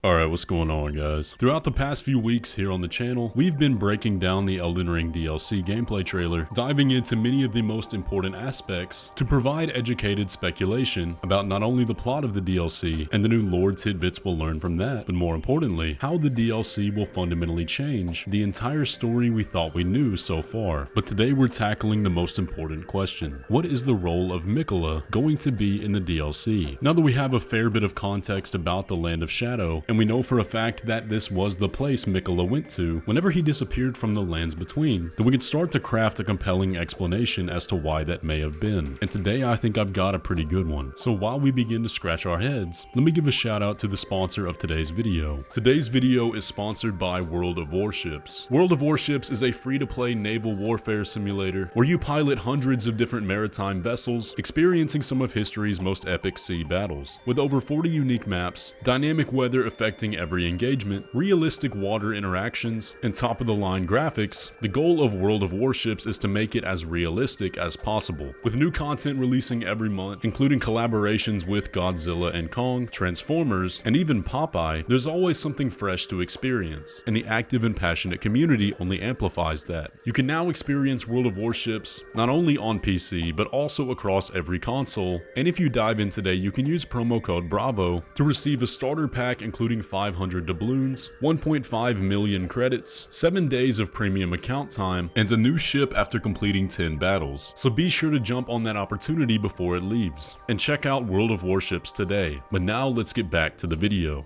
Alright, what's going on, guys? Throughout the past few weeks here on the channel, we've been breaking down the Elden Ring DLC gameplay trailer, diving into many of the most important aspects to provide educated speculation about not only the plot of the DLC and the new lore tidbits we'll learn from that, but more importantly, how the DLC will fundamentally change the entire story we thought we knew so far. But today we're tackling the most important question. What is the role of Miquella going to be in the DLC? Now that we have a fair bit of context about the Land of Shadow, and we know for a fact that this was the place Miquella went to whenever he disappeared from the lands between, then we could start to craft a compelling explanation as to why that may have been. And today I think I've got a pretty good one. So while we begin to scratch our heads, let me give a shout out to the sponsor of today's video. Today's video is sponsored by World of Warships. World of Warships is a free-to-play naval warfare simulator where you pilot hundreds of different maritime vessels, experiencing some of history's most epic sea battles. With over 40 unique maps, dynamic weather affecting every engagement, realistic water interactions, and top-of-the-line graphics, the goal of World of Warships is to make it as realistic as possible. With new content releasing every month, including collaborations with Godzilla and Kong, Transformers, and even Popeye, there's always something fresh to experience, and the active and passionate community only amplifies that. You can now experience World of Warships not only on PC, but also across every console, and if you dive in today, you can use promo code BRAVO to receive a starter pack including 500 doubloons, 1.5 million credits, 7 days of premium account time, and a new ship after completing 10 battles. So be sure to jump on that opportunity before it leaves, and check out World of Warships today. But now let's get back to the video.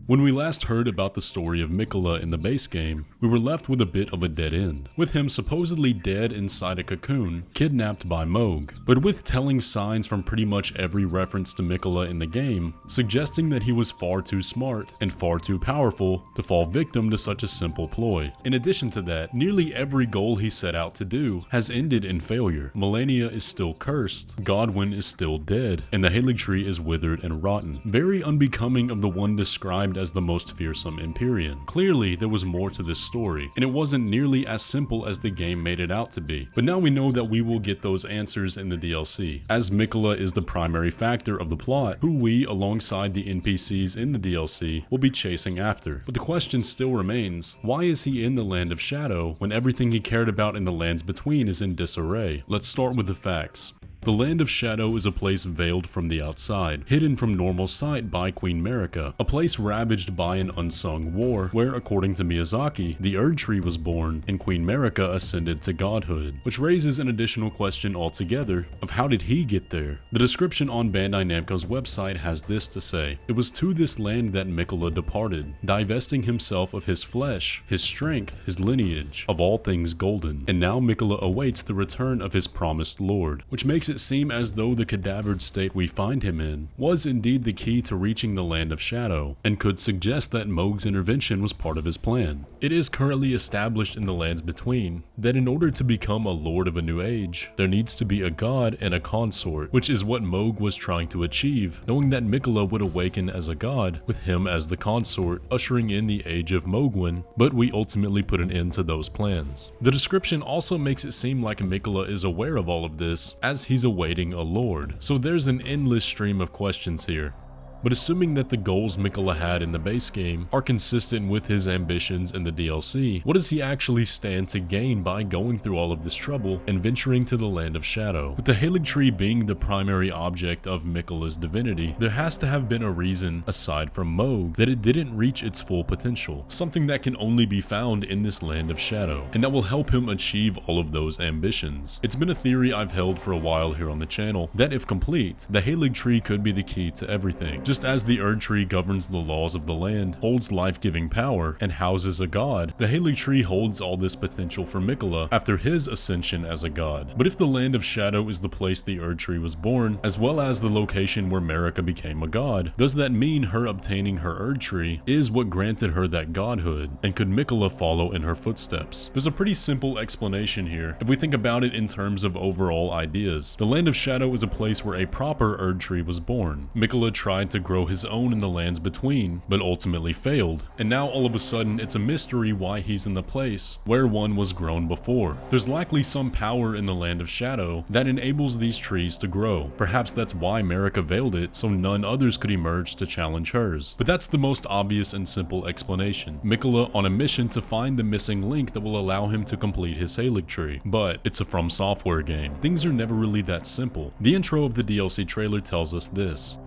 When we last heard about the story of Miquella in the base game, we were left with a bit of a dead end, with him supposedly dead inside a cocoon, kidnapped by Mohg, but with telling signs from pretty much every reference to Miquella in the game, suggesting that he was far too smart and far too powerful to fall victim to such a simple ploy. In addition to that, nearly every goal he set out to do has ended in failure. Malenia is still cursed, Godwyn is still dead, and the Hidettree is withered and rotten, very unbecoming of the one described as the most fearsome Empyrean. Clearly, there was more to this story, and it wasn't nearly as simple as the game made it out to be. But now we know that we will get those answers in the DLC, as Miquella is the primary factor of the plot, who we, alongside the NPCs in the DLC, will be chasing after. But the question still remains, why is he in the Land of Shadow when everything he cared about in the lands between is in disarray? Let's start with the facts. The Land of Shadow is a place veiled from the outside, hidden from normal sight by Queen Marika, a place ravaged by an unsung war where, according to Miyazaki, the Erdtree was born and Queen Marika ascended to godhood, which raises an additional question altogether of how did he get there? The description on Bandai Namco's website has this to say: "It was to this land that Miquella departed, divesting himself of his flesh, his strength, his lineage, of all things golden, and now Miquella awaits the return of his promised lord," which makes it seem as though the cadavered state we find him in was indeed the key to reaching the Land of Shadow, and could suggest that Mohg's intervention was part of his plan. It is currently established in the lands between that in order to become a lord of a new age, there needs to be a god and a consort, which is what Mohg was trying to achieve, knowing that Miquella would awaken as a god, with him as the consort, ushering in the age of Mohgwyn, but we ultimately put an end to those plans. The description also makes it seem like Miquella is aware of all of this, as he's awaiting a lord. So there's an endless stream of questions here. But assuming that the goals Miquella had in the base game are consistent with his ambitions in the DLC, what does he actually stand to gain by going through all of this trouble and venturing to the Land of Shadow? With the Hidettree being the primary object of Miquella's divinity, there has to have been a reason, aside from Mohg, that it didn't reach its full potential, something that can only be found in this Land of Shadow, and that will help him achieve all of those ambitions. It's been a theory I've held for a while here on the channel, that if complete, the Hidettree could be the key to everything. Just as the Erdtree governs the laws of the land, holds life-giving power, and houses a god, the Hidettree holds all this potential for Miquella after his ascension as a god. But if the Land of Shadow is the place the Erdtree was born, as well as the location where Marika became a god, does that mean her obtaining her Erdtree is what granted her that godhood, and could Miquella follow in her footsteps? There's a pretty simple explanation here, if we think about it in terms of overall ideas. The Land of Shadow is a place where a proper Erdtree was born. Miquella tried to to grow his own in the lands between, but ultimately failed. And now all of a sudden it's a mystery why he's in the place where one was grown before. There's likely some power in the land of Shadow that enables these trees to grow. Perhaps that's why Marika veiled it, so none others could emerge to challenge hers. But that's the most obvious and simple explanation. Miquella on a mission to find the missing link that will allow him to complete his Hidetaka. But it's a FromSoftware game. Things are never really that simple. The intro of the DLC trailer tells us this.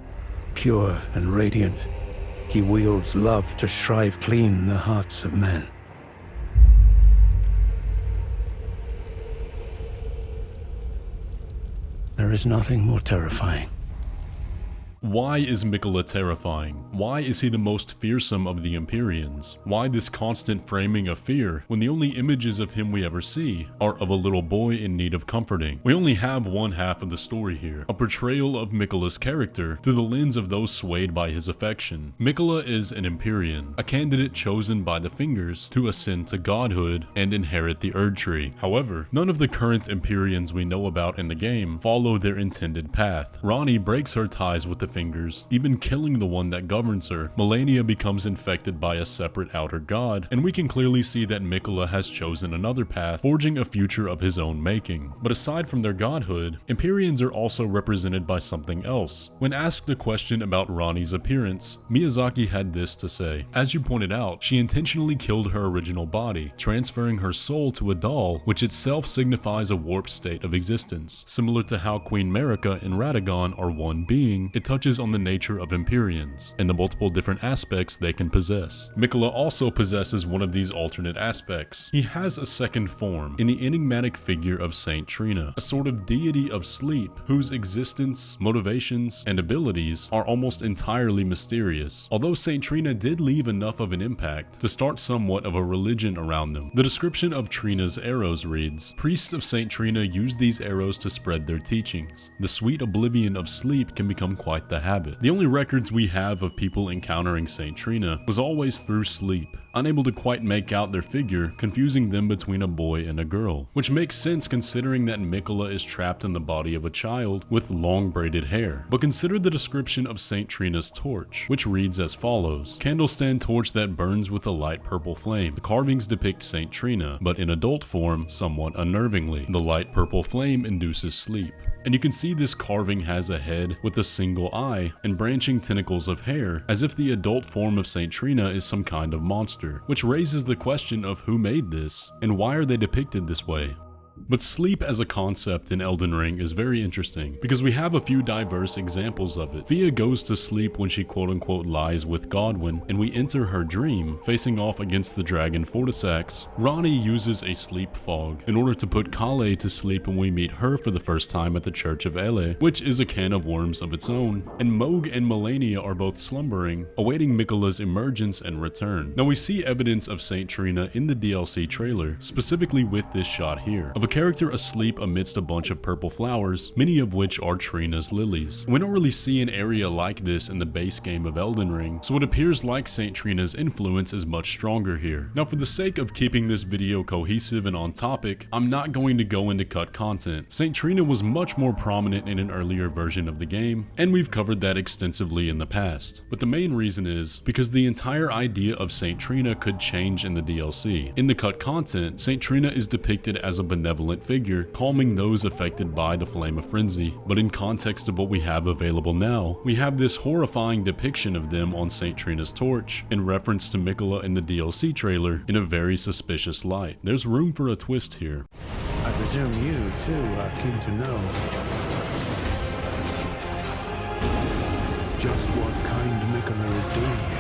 Pure and radiant, he wields love to shrive clean the hearts of men. There is nothing more terrifying. Why is Miquella terrifying? Why is he the most fearsome of the Empyreans? Why this constant framing of fear when the only images of him we ever see are of a little boy in need of comforting? We only have one half of the story here, a portrayal of Miquella's character through the lens of those swayed by his affection. Miquella is an Empyrean, a candidate chosen by the Fingers to ascend to godhood and inherit the Erdtree. However, none of the current Empyreans we know about in the game follow their intended path. Ranni breaks her ties with the Fingers, even killing the one that governs her. Malenia becomes infected by a separate outer god, and we can clearly see that Miquella has chosen another path, forging a future of his own making. But aside from their godhood, Empyreans are also represented by something else. When asked a question about Ranni's appearance, Miyazaki had this to say. As you pointed out, she intentionally killed her original body, transferring her soul to a doll, which itself signifies a warped state of existence. Similar to how Queen Marika and Radagon are one being, it touches on the nature of Empyreans and the multiple different aspects they can possess. Miquella also possesses one of these alternate aspects. He has a second form in the enigmatic figure of Saint Trina, a sort of deity of sleep whose existence, motivations, and abilities are almost entirely mysterious. Although Saint Trina did leave enough of an impact to start somewhat of a religion around them. The description of Trina's arrows reads, "Priests of Saint Trina use these arrows to spread their teachings. The sweet oblivion of sleep can become quite the habit." The only records we have of people encountering Saint Trina was always through sleep. Unable to quite make out their figure, confusing them between a boy and a girl. Which makes sense considering that Miquella is trapped in the body of a child with long braided hair. But consider the description of Saint Trina's torch, which reads as follows. Candlestand torch that burns with a light purple flame. The carvings depict Saint Trina, but in adult form somewhat unnervingly. The light purple flame induces sleep. And you can see this carving has a head with a single eye and branching tentacles of hair, as if the adult form of Saint Trina is some kind of monster, which raises the question of who made this, and why are they depicted this way? But sleep as a concept in Elden Ring is very interesting, because we have a few diverse examples of it. Fia goes to sleep when she quote-unquote lies with Godwyn, and we enter her dream, facing off against the dragon Fortisax. Ranni uses a sleep fog in order to put Kale to sleep when we meet her for the first time at the Church of Ele, which is a can of worms of its own. And Mohg and Malenia are both slumbering, awaiting Miquella's emergence and return. Now we see evidence of Saint Trina in the DLC trailer, specifically with this shot here, of a character asleep amidst a bunch of purple flowers, many of which are Trina's lilies. We don't really see an area like this in the base game of Elden Ring, so it appears like Saint Trina's influence is much stronger here. Now for the sake of keeping this video cohesive and on topic, I'm not going to go into cut content. Saint Trina was much more prominent in an earlier version of the game, and we've covered that extensively in the past. But the main reason is because the entire idea of Saint Trina could change in the DLC. In the cut content, Saint Trina is depicted as a benevolent figure, calming those affected by the Flame of Frenzy. But in context of what we have available now, we have this horrifying depiction of them on Saint Trina's torch, in reference to Miquella in the DLC trailer, in a very suspicious light. There's room for a twist here. I presume you, too, are keen to know just what kind Miquella is doing here.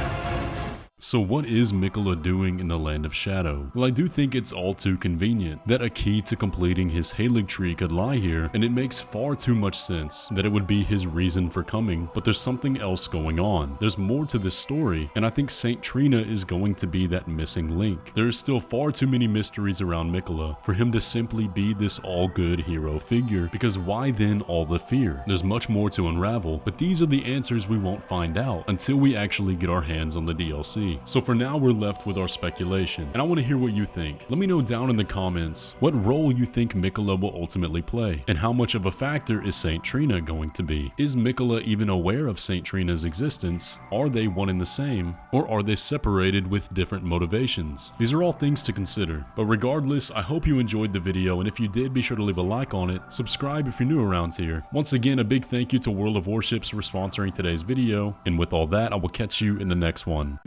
So what is Miquella doing in the Land of Shadow? Well, I do think it's all too convenient that a key to completing his Hidetaka could lie here, and it makes far too much sense that it would be his reason for coming, but there's something else going on. There's more to this story, and I think Saint Trina is going to be that missing link. There is still far too many mysteries around Miquella for him to simply be this all-good hero figure, because why then all the fear? There's much more to unravel, but these are the answers we won't find out until we actually get our hands on the DLC. So for now, we're left with our speculation, and I want to hear what you think. Let me know down in the comments what role you think Miquella will ultimately play, and how much of a factor is Saint Trina going to be? Is Miquella even aware of Saint Trina's existence? Are they one and the same, or are they separated with different motivations? These are all things to consider, but regardless, I hope you enjoyed the video, and if you did, be sure to leave a like on it, subscribe if you're new around here. Once again, a big thank you to World of Warships for sponsoring today's video, and with all that, I will catch you in the next one.